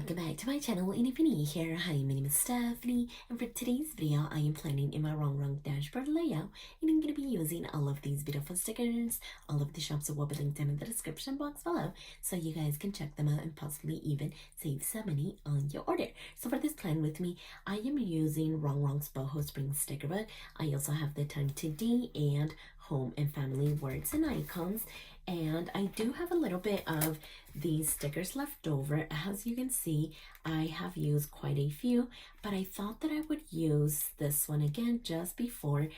Welcome back to my channel, and if you're new here, hi, my name is Stephany, and for today's video, I am planning in my Rongrong dashboard layout, and I'm going to be using all of these beautiful stickers. All of the shops will be linked down in the description box below, so you guys can check them out and possibly even save some money on your order. So for this plan with me, I am using Rongrong's Boho Spring sticker book. I also have the Time to D and Home and Family words and icons, and I do have a little bit of these stickers left over. As you can see, I have used quite a few, but I thought that I would use this one again just before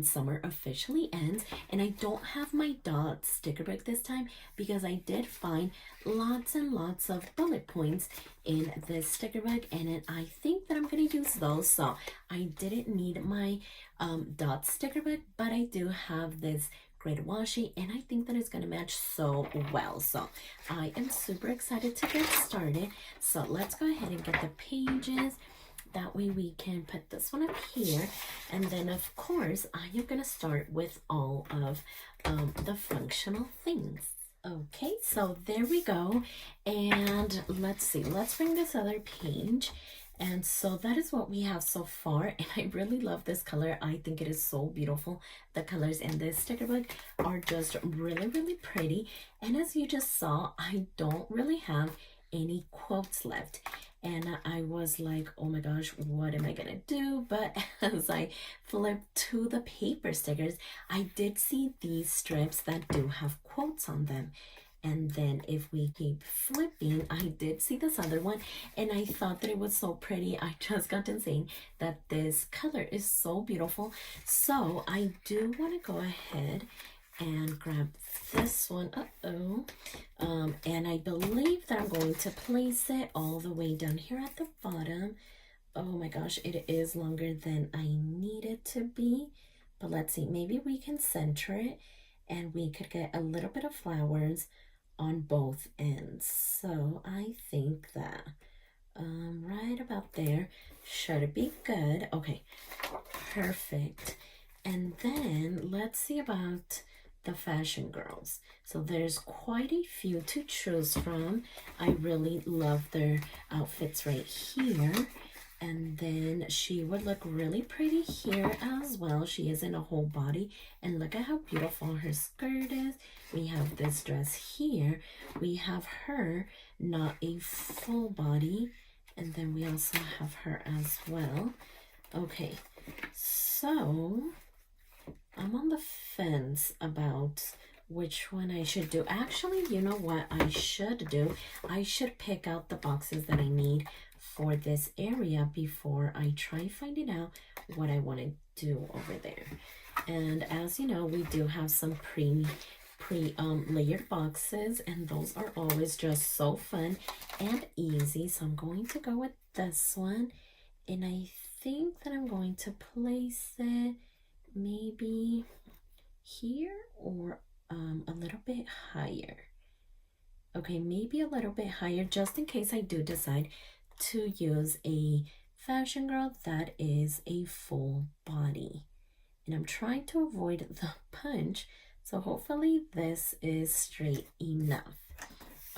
summer officially ends. And I don't have my dot sticker book this time because I did find lots and lots of bullet points in this sticker book, and I think that I'm going to use those. So I didn't need my dot sticker book, but I do have this grid washi, and I think that it's going to match so well. So I am super excited to get started. So let's go ahead and get the pages. That way we can put this one up here, and then of course I am going to start with all of the functional things. Okay, so there we go, and let's see, let's bring this other page. And so that is what we have so far, and I really love this color. I think it is so beautiful. The colors in this sticker book are just really pretty, and as you just saw, I don't really have any quotes left, and I was like, oh my gosh, what am I gonna do? But as I flipped to the paper stickers, I did see these strips that do have quotes on them. And then if we keep flipping, I did see this other one, and I thought that it was so pretty. I just got to saying that this color is so beautiful. So I do want to go ahead and grab this one. And I believe that I'm going to place it all the way down here at the bottom. Oh my gosh, it is longer than I need it to be. But let's see, maybe we can center it, and we could get a little bit of flowers on both ends. So I think that right about there should be good. Okay, perfect. And then let's see about the fashion girls. So there's quite a few to choose from. I really love their outfits right here. And then she would look really pretty here as well. She is in a whole body, and look at how beautiful her skirt is. We have this dress here. We have her not a full body, and then we also have her as well. Okay, so I'm on the fence about which one I should do. Actually, you know what I should do? I should pick out the boxes that I need for this area before I try finding out what I want to do over there. And as you know, we do have some layered boxes, and those are always just so fun and easy. So I'm going to go with this one, and I think that I'm going to place it maybe here or a little bit higher. Okay, maybe a little bit higher, just in case I do decide to use a fashion girl that is a full body. And I'm trying to avoid the punch, so hopefully this is straight enough.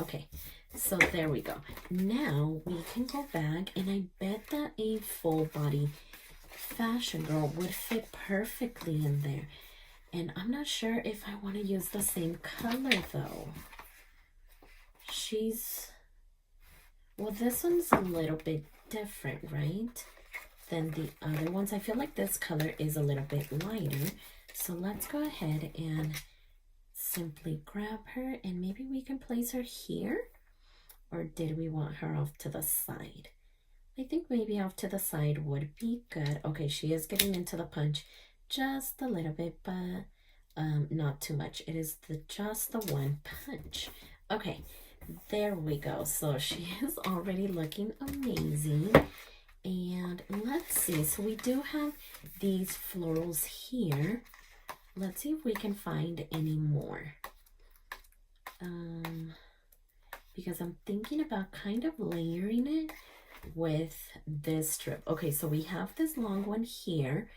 Okay, so there we go. Now we can go back, and I bet that a full body fashion girl would fit perfectly in there. And I'm not sure if I want to use the same color though. Well, this one's a little bit different, right, than the other ones. I feel like this color is a little bit lighter. So let's go ahead and simply grab her, and maybe we can place her here. Or did we want her off to the side? I think maybe off to the side would be good. Okay, she is getting into the punch just a little bit, but not too much. It is just the one punch. Okay, there we go. So she is already looking amazing. And let's see, so we do have these florals here. Let's see if we can find any more. Because I'm thinking about kind of layering it with this strip. Okay, so we have this long one here,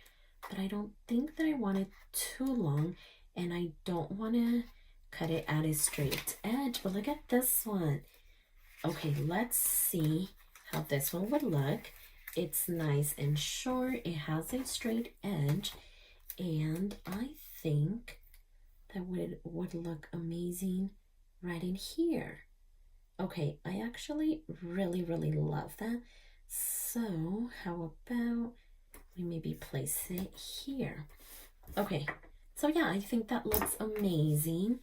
but I don't think that I want it too long, and I don't want to cut it at a straight edge. But look at this one. Okay, let's see how this one would look. It's nice and short. It has a straight edge, and I think that would look amazing right in here. Okay, I actually really love that. So how about we maybe place it here? Okay, so yeah, I think that looks amazing.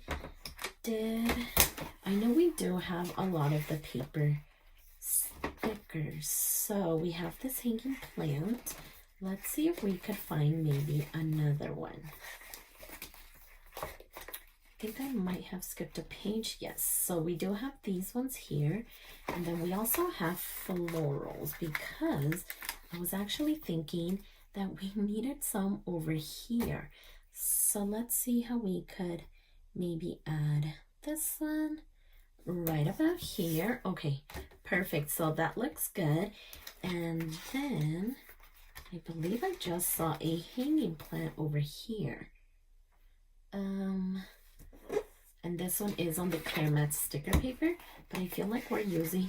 I know we do have a lot of the paper stickers. So we have this hanging plant. Let's see if we could find maybe another one. I think I might have skipped a page. Yes, so we do have these ones here. And then we also have florals because I was actually thinking that we needed some over here. So let's see how we could maybe add this one right about here. Okay, perfect. So that looks good. And then I believe I just saw a hanging plant over here. And this one is on the clear matte sticker paper, but I feel like we're using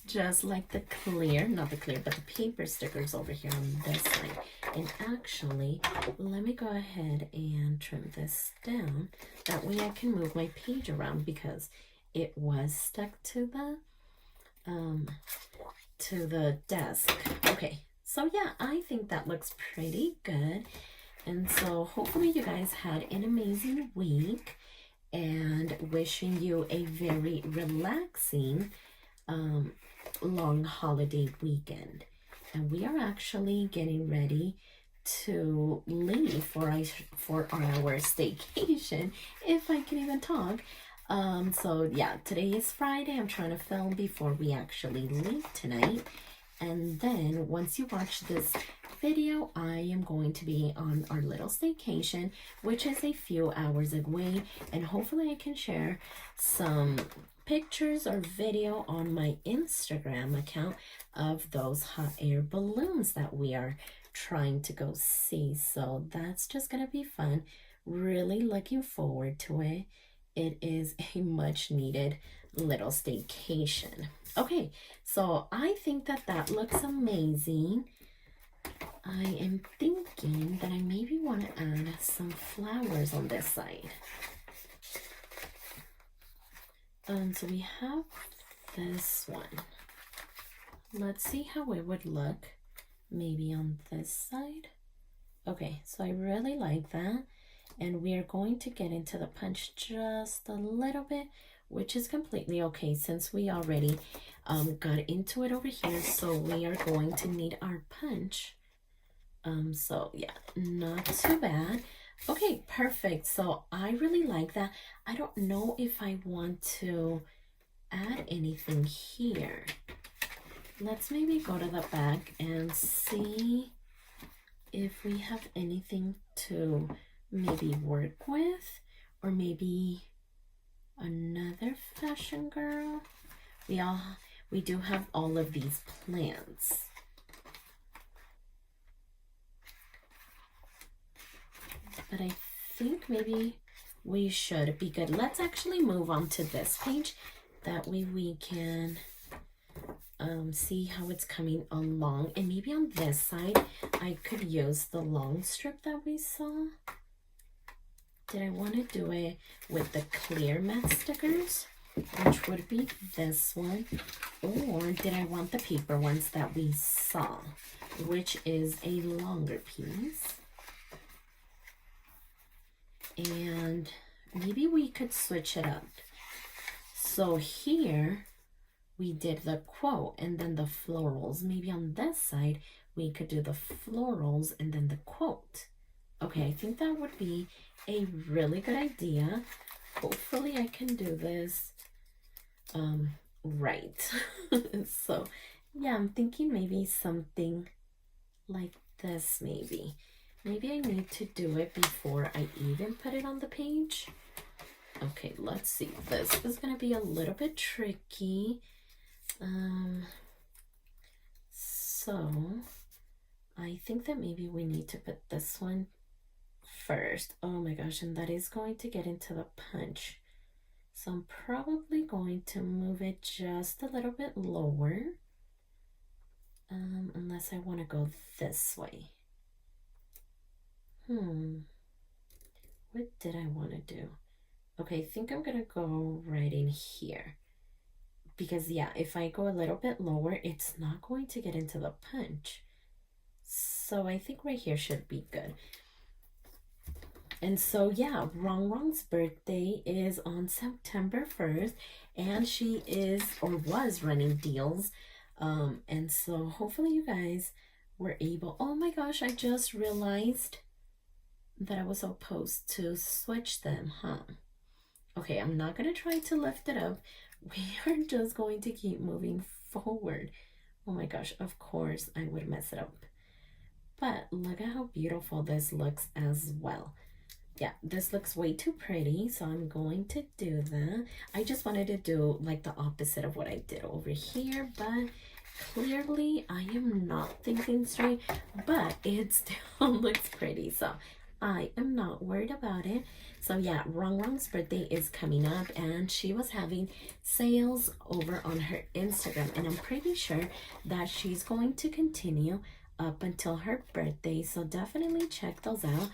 just like the clear, not the clear, but the paper stickers over here on this side. And actually, let me go ahead and trim this down. That way I can move my page around because it was stuck to the desk. Okay, so yeah, I think that looks pretty good. And so hopefully you guys had an amazing week, and wishing you a very relaxing long holiday weekend. And we are actually getting ready to leave for our staycation, if I can even talk. So yeah, today is Friday. I'm trying to film before we actually leave tonight. And then once you watch this video, I am going to be on our little staycation, which is a few hours away, and hopefully I can share some pictures or video on my Instagram account of those hot air balloons that we are trying to go see. So that's just gonna be fun. Really looking forward to it. It is a much needed little staycation. Okay, so I think that looks amazing. I am thinking that I maybe want to add some flowers on this side. So we have this one. Let's see how it would look maybe on this side. Okay, so I really like that. And we are going to get into the punch just a little bit, which is completely okay since we already got into it over here. So we are going to need our punch. So yeah, not too bad. Okay, perfect. So I really like that. I don't know if I want to add anything here. Let's maybe go to the back and see if we have anything to maybe work with, or maybe another fashion girl. We do have all of these plants. But I think maybe we should be good. Let's actually move on to this page. That way we can see how it's coming along. And maybe on this side, I could use the long strip that we saw. Did I want to do it with the clear matte stickers, which would be this one? Or did I want the paper ones that we saw, which is a longer piece? And maybe we could switch it up. So here we did the quote and then the florals. Maybe on this side we could do the florals and then the quote. Okay, I think that would be a really good idea. Hopefully I can do this right. So yeah, I'm thinking maybe something like this. Maybe I need to do it before I even put it on the page. Okay, let's see. This is gonna be a little bit tricky. So I think that maybe we need to put this one first. Oh my gosh, and that is going to get into the punch. So I'm probably going to move it just a little bit lower. Unless I want to go this way. What did I want to do? Okay, I think I'm gonna go right in here. Because yeah, if I go a little bit lower, it's not going to get into the punch. So I think right here should be good. And so yeah, Rongrong's birthday is on September 1st, and she is or was running deals. And so hopefully you guys were able. Oh my gosh, I just realized that I was supposed to switch them, huh? Okay, I'm not gonna try to lift it up. We are just going to keep moving forward. Oh my gosh, of course I would mess it up. But look at how beautiful this looks as well. Yeah, this looks way too pretty, so I'm going to do that. I just wanted to do like the opposite of what I did over here, but clearly I am not thinking straight, but it still looks pretty, so I am not worried about it. So yeah, Rongrong's birthday is coming up, and she was having sales over on her Instagram, and I'm pretty sure that she's going to continue up until her birthday, so definitely check those out.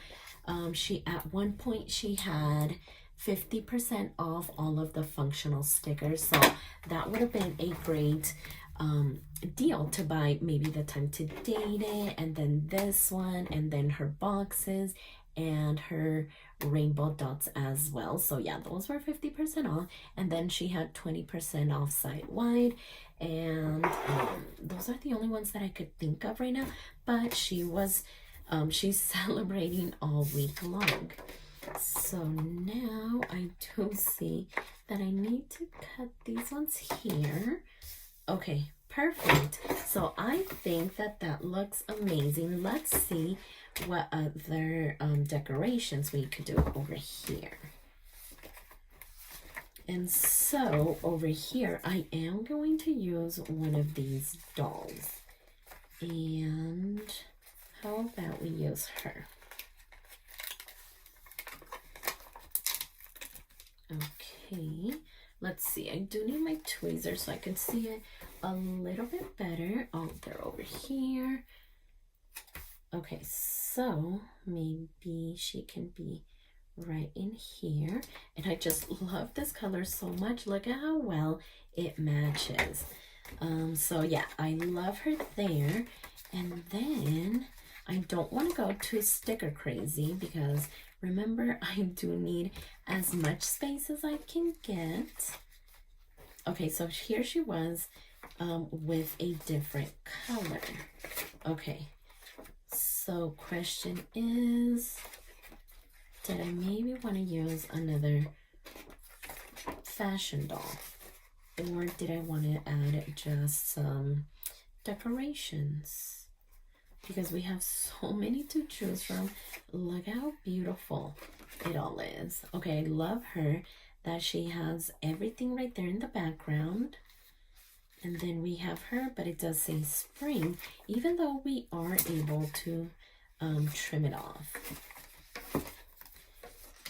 She at one point she had 50% off all of the functional stickers, so that would have been a great deal to buy maybe the time to date it, and then this one, and then her boxes and her rainbow dots as well. So yeah, those were 50% off, and then she had 20% off site wide, and those are the only ones that I could think of right now. But she was she's celebrating all week long. So now I do see that I need to cut these ones here. Okay, perfect. So I think that that looks amazing. Let's see what other decorations we could do over here. And so over here, I am going to use one of these dolls. And how about we use her? Okay, let's see. I do need my tweezers so I can see it a little bit better. Oh, they're over here. Okay, so maybe she can be right in here. And I just love this color so much. Look at how well it matches. So yeah, I love her there. And then I don't want to go too sticker crazy, because remember, I do need as much space as I can get. Okay, so here she was with a different color. Okay, so question is, did I maybe want to use another fashion doll? Or did I want to add just some decorations? Because we have so many to choose from. Look how beautiful it all is. Okay, I love her that she has everything right there in the background. And then we have her, but it does say spring, even though we are able to trim it off.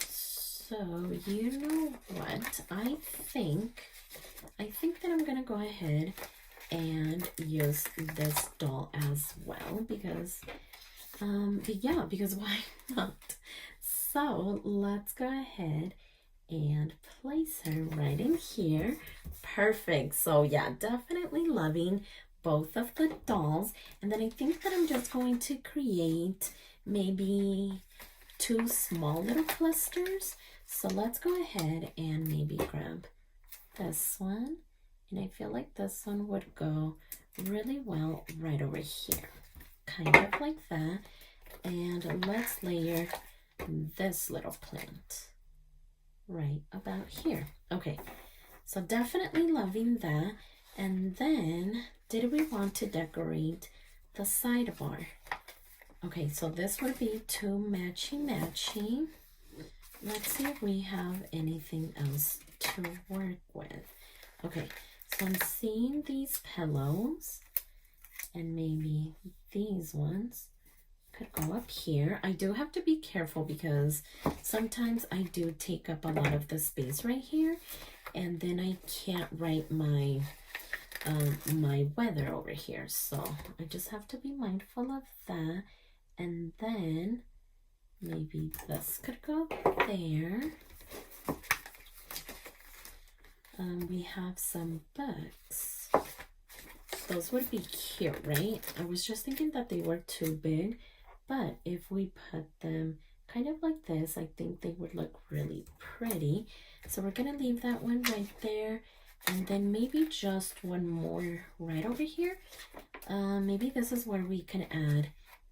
So you know what? I think that I'm gonna go ahead and use this doll as well, because yeah, because why not? So let's go ahead and place her right in here. Perfect. So yeah, definitely loving both of the dolls. And then I think that I'm just going to create maybe 2 small little clusters. So let's go ahead and maybe grab this one. And I feel like this one would go really well right over here. Kind of like that. And let's layer this little plant right about here. Okay, so definitely loving that. And then, did we want to decorate the sidebar? Okay, so this would be 2 matchy. Let's see if we have anything else to work with. Okay, so I'm seeing these pillows, and maybe these ones could go up here. I do have to be careful because sometimes I do take up a lot of the space right here, and then I can't write my my weather over here. So I just have to be mindful of that. And then maybe this could go there. We have some books. Those would be cute, right? I was just thinking that they were too big, but if we put them kind of like this, I think they would look really pretty. So we're gonna leave that one right there, and then maybe just one more right over here. Maybe this is where we can add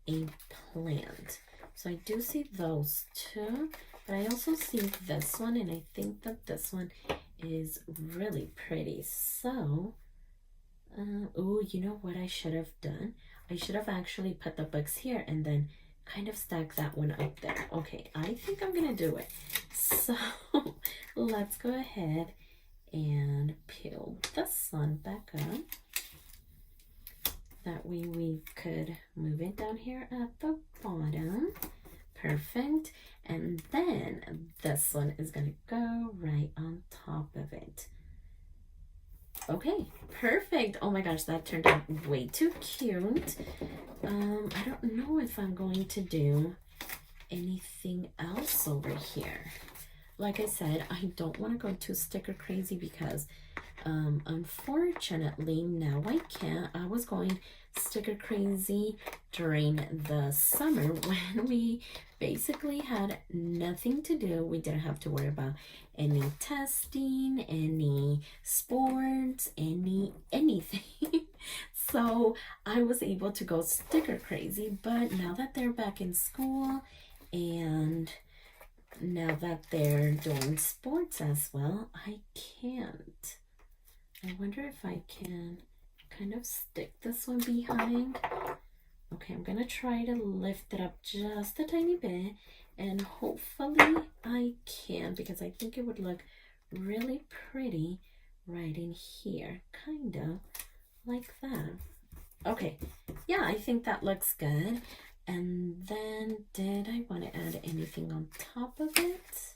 a plant. So I do see those two, but I also see this one, and I think that this one is really pretty. So oh, you know what I should have done? I should have actually put the books here and then kind of stack that one up there. Okay, I think I'm gonna do it. So let's go ahead and peel this one back up. That way we could move it down here at the bottom. Perfect. And then this one is gonna go right on top of it. Okay, perfect. Oh my gosh, that turned out way too cute. I don't know if I'm going to do anything else over here. Like I said, I don't want to go too sticker crazy because unfortunately now I can't. I was going sticker crazy during the summer when we basically had nothing to do. We didn't have to worry about any testing, any sports, anything. So I was able to go sticker crazy, but now that they're back in school and now that they're doing sports as well, I can't. I wonder if I can kind of stick this one behind. Okay, I'm gonna try to lift it up just a tiny bit, and hopefully I can, because I think it would look really pretty right in here, kind of like that. Okay, yeah, I think that looks good. And then did I want to add anything on top of it?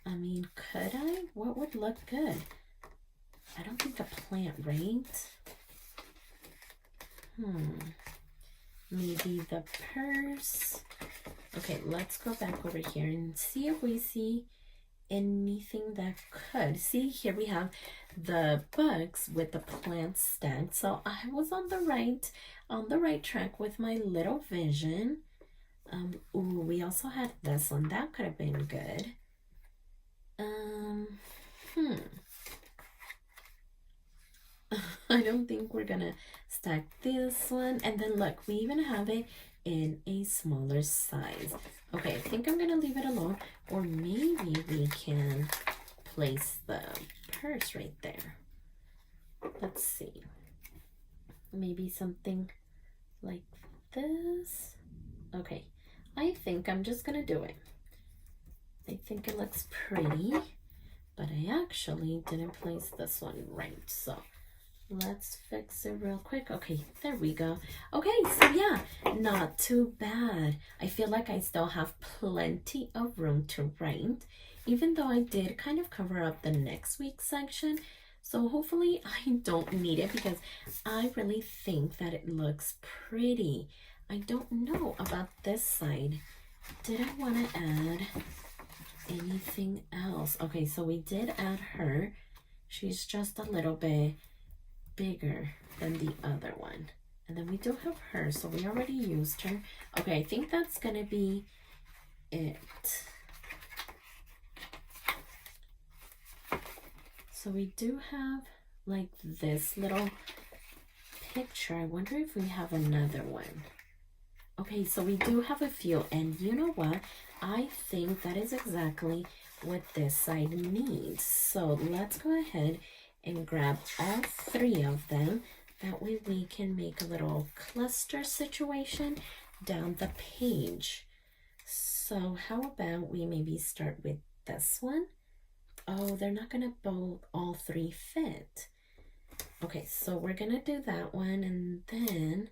I mean, could I? What would look good? I don't think a plant, right? Maybe the purse. Okay, let's go back over here and see if we see anything that could. See, here we have the books with the plants stacked. So I was on the right track with my little vision. Ooh, we also had this one. That could have been good. I don't think we're gonna stack this one. And then look, we even have it in a smaller size. Okay, I think I'm gonna leave it alone, or maybe we can place the purse right there. Let's see, maybe something like this. Okay, I think I'm just gonna do it. I think it looks pretty, but I actually didn't place this one right, so let's fix it real quick. Okay, there we go. Okay, so yeah, not too bad. I feel like I still have plenty of room to write, even though I did kind of cover up the next week's section. So hopefully I don't need it because I really think that it looks pretty. I don't know about this side. Did I want to add anything else? Okay, so we did add her. She's just a little bit bigger than the other one, and then we do have her, so we already used her. Okay, I think that's gonna be it. So we do have like this little picture. I wonder if we have another one. Okay, so we do have a few, and you know what, I think that is exactly what this side needs. So let's go ahead and grab all three of them. That way we can make a little cluster situation down the page. So how about we maybe start with this one? Oh, they're not gonna both all three fit. Okay, so we're gonna do that one, and then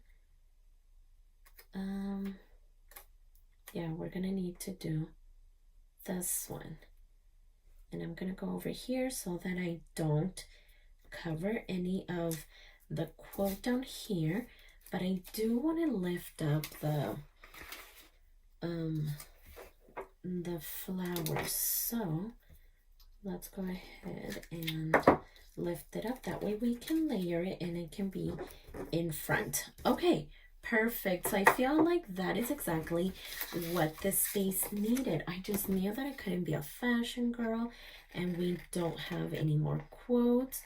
yeah, we're gonna need to do this one. And I'm gonna go over here so that I don't cover any of the quote down here, but I do want to lift up the flowers. So let's go ahead and lift it up. That way we can layer it and it can be in front. Okay, perfect. So I feel like that is exactly what this space needed. I just knew that I couldn't be a fashion girl and we don't have any more quotes,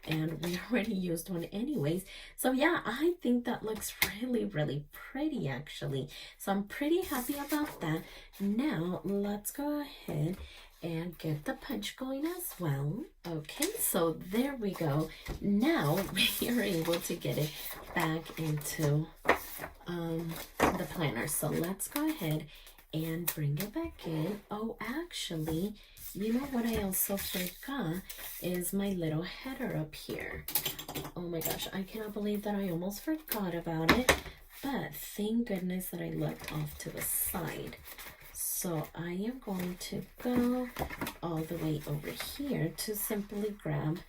and we already used one anyways. So yeah, I think that looks really pretty actually. So I'm pretty happy about that. Now let's go ahead and get the punch going as well. Okay, so there we go. Now we are able to get it back into the planner. So let's go ahead and bring it back in. Oh, actually, you know what I also forgot is my little header up here. Oh my gosh, I cannot believe that I almost forgot about it, but thank goodness that I looked off to the side. So I am going to go all the way over here to simply grab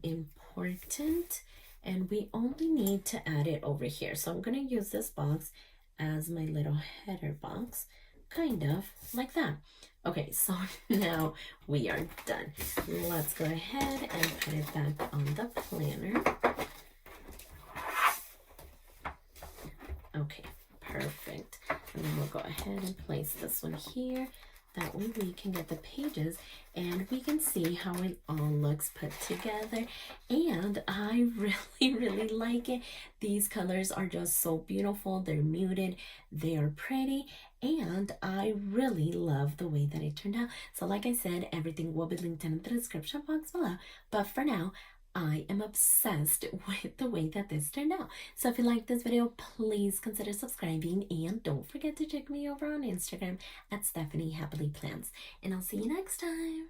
important, and we only need to add it over here. So I'm going to use this box as my little header box, kind of like that. Okay, so now we are done. Let's go ahead and put it back on the planner. Okay, perfect. And then we'll go ahead and place this one here. That way we can get the pages and we can see how it all looks put together. And I really like it. These colors are just so beautiful. They're muted, they are pretty, and I really love the way that it turned out. So like I said, everything will be linked in the description box below. But for now, I am obsessed with the way that this turned out. So if you like this video, please consider subscribing and don't forget to check me over on Instagram at stephanyhappilyplans. And I'll see you next time.